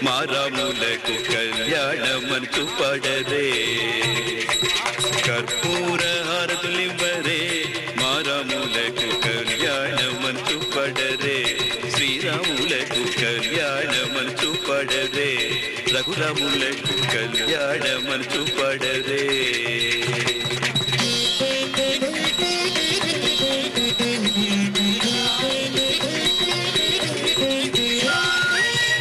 మారాములకు కళ్యాణమంచు పడరే కర్పూర హారతులివ్వరే మారాములకు కళ్యాణమంచు పడరే శ్రీరాములకు కళ్యాణమంచు పడరే రఘురాములకు కళ్యాణమంచు పడరే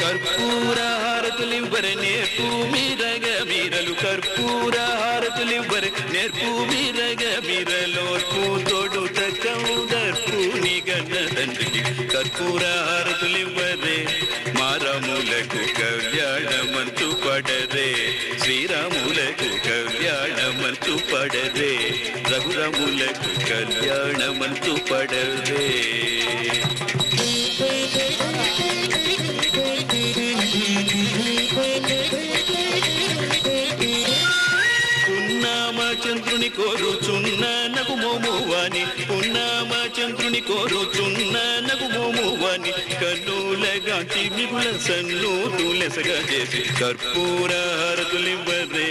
కర్పూర హారతులివ్వరే నేర్పు మీరగ మీరలు కర్పూర హారతులివ్వరే నేర్పు మీరగ మీరలోర్పు తోడు తక్కదర్పు నిగన్న తండ్రికి కర్పూర హారతులివ్వరే మారాములకు కళ్యాణమంచు పడరే శ్రీరాములకు కళ్యాణమంచు పడరే రఘురాములకు కళ్యాణమంచు పడరే చంద్రుని కోరుచున్న నగు మోమువాని పున్నామ చంద్రుని కోరుచున్న నగు మోమువాని కన్నులగాంచి మిగుల సన్ను తులసగా చేసి కర్పూర హారతులివ్వరే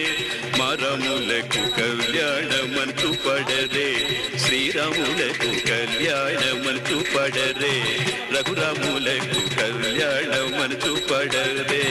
మారాములకు కళ్యాణమంచు పడరే శ్రీరాములకు కళ్యాణమంచు పడరే రఘురాములకు కళ్యాణమంచు పడరే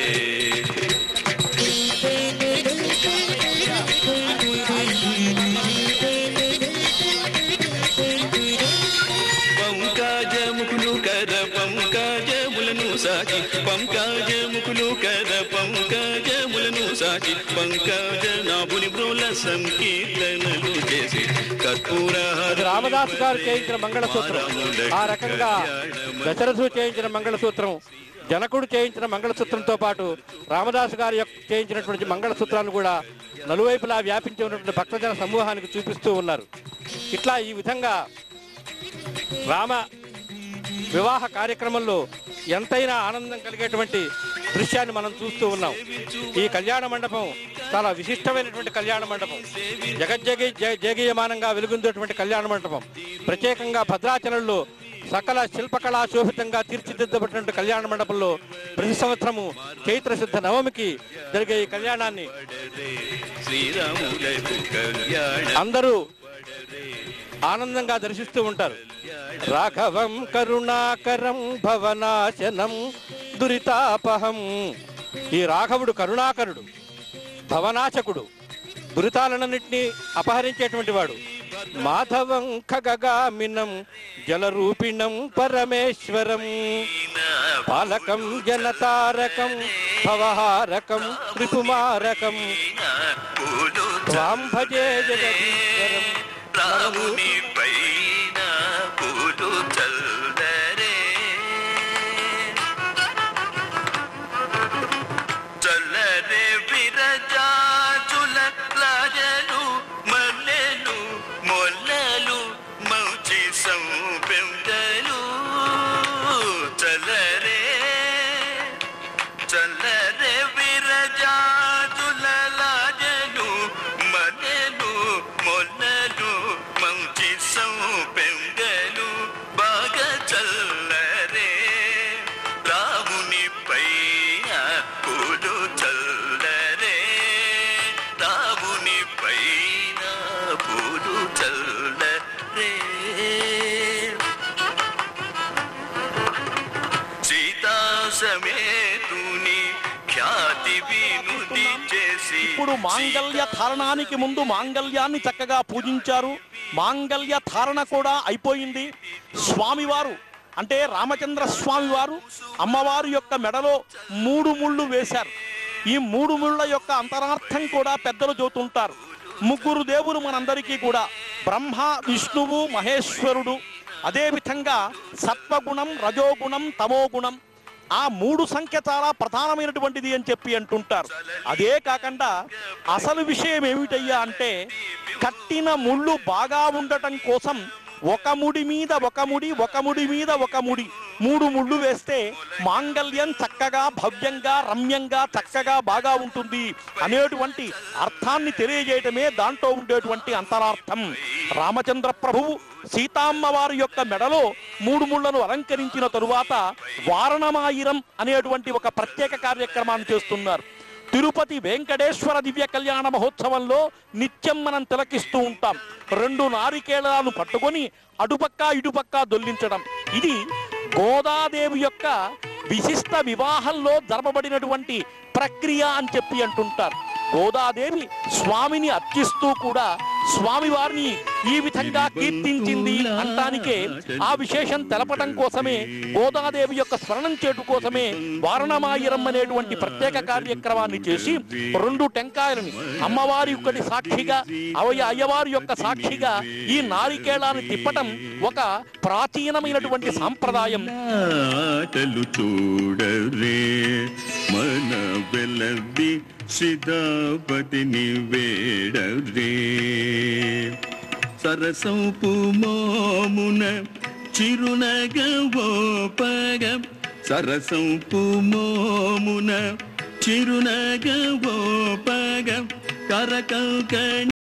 పంకజముకులు కర పంకజములను సాచి పంకజముకులు కర పంకజములను సాచి పంకజనాభుని బ్రోల సంకీర్తనలు చేసి కర్పూర రామదాసు గారు చేయించిన మంగళసూత్రం ఆ రకంగా దశరథుడు చేయించిన మంగళసూత్రం జనకుడు చేయించిన మంగళసూత్రంతో పాటు రామదాసు గారు చేయించినటువంటి మంగళసూత్రాన్ని కూడా నలువైపులా వ్యాపించి ఉన్నటువంటి భక్తజన సమూహానికి చూపిస్తూ ఉన్నారు. ఇట్లా ఈ విధంగా రామ వివాహ కార్యక్రమంలో ఎంతైనా ఆనందం కలిగేటువంటి దృశ్యాన్ని మనం చూస్తూ ఉన్నాం. ఈ కళ్యాణ మండపం చాలా విశిష్టమైనటువంటి కళ్యాణ మండపం, జగీయమానంగా వెలుగొందేటువంటి కళ్యాణ మండపం. ప్రత్యేకంగా భద్రాచలంలో సకల శిల్పకళా శోభితంగా తీర్చిదిద్దబడినటువంటి కళ్యాణ మండపంలో ప్రతి సంవత్సరము చైత్ర శుద్ధ నవమికి జరిగే ఈ కళ్యాణాన్ని అందరూ ఆనందంగా దర్శిస్తూ ఉంటారు. రాఘవం కరుణాకరం భవనాశనం దురితాపహం. ఈ రాఘవుడు కరుణాకరుడు, భవనాశకుడు, దురితాలన్నింటినీ అపహరించేటువంటి వాడు. మాధవం ఖగగామినం జలరూపిణం పరమేశ్వరం పాలకం జనతారకం భవహారకం త్రిపుమారకం త్వాం భజే జగదీశ్వరం. ఇప్పుడు మాంగళ్య ధారణానికి ముందు మాంగళ్యాన్ని చక్కగా పూజించారు. మాంగళ్య ధారణ కూడా అయిపోయింది. స్వామివారు అంటే రామచంద్ర స్వామి వారు అమ్మవారి యొక్క మెడలో 3 ముళ్ళు వేశారు. ఈ 3 ముళ్ళ యొక్క అంతరార్థం కూడా పెద్దలు చెబుతుంటారు. 3 దేవులు మనందరికీ కూడా బ్రహ్మ, విష్ణువు, మహేశ్వరుడు. అదేవిధంగా సత్వగుణం, రజోగుణం, తమోగుణం. ఆ 3 సంఖ్య చాలా ప్రధానమైనటువంటిది అని చెప్పి అంటుంటారు. అదే కాకుండా అసలు విషయం ఏమిటయ్యా అంటే కట్టిన ముళ్ళు బాగా ఉండటం కోసం ఒక ముడి మీద ఒక ముడి, ఒక ముడి మీద ఒక ముడి, 3 ముళ్ళు వేస్తే మాంగళ్యం చక్కగా భవ్యంగా రమ్యంగా చక్కగా బాగా ఉంటుంది అనేటువంటి అర్థాన్ని తెలియజేయటమే దాంట్లో ఉండేటువంటి అంతరార్థం. రామచంద్ర ప్రభువు సీతామ్మవారి యొక్క మెడలో 3 ముళ్లను అలంకరించిన తరువాత వారణమాయిరం అనేటువంటి ఒక ప్రత్యేక కార్యక్రమాన్ని చేస్తున్నారు. తిరుపతి వెంకటేశ్వర దివ్య కళ్యాణ మహోత్సవంలో నిత్యం మనం తిలకిస్తూ ఉంటాం. 2 నారికేళాలను పట్టుకొని అటుపక్క ఇటుపక్క దొల్లించడం. ఇది గోదాదేవి యొక్క విశిష్ట వివాహంలో జరపబడినటువంటి ప్రక్రియ అని చెప్పి అంటుంటారు. గోదాదేవి స్వామిని అర్చిస్తూ కూడా స్వామివారిని ఈ విధంగా కీర్తించింది అంటానికే ఆ విశేషం తెలపడం కోసమే, గోదాదేవి యొక్క స్మరణం చేటు కోసమే వారణమాయిరం అనేటువంటి ప్రత్యేక కార్యక్రమాన్ని చేసి 2 టెంకాయలని అమ్మవారి యొక్కటి సాక్షిగా అయ్యవారి యొక్క సాక్షిగా ఈ నారికేళాన్ని తిప్పటం ఒక ప్రాచీనమైనటువంటి సాంప్రదాయం. శ్రీదాపతిని వేడరే సరసంపు మోమున చిరునగవోపగ సరసంపు మోమున చిరునగవోపగ కరకంకణి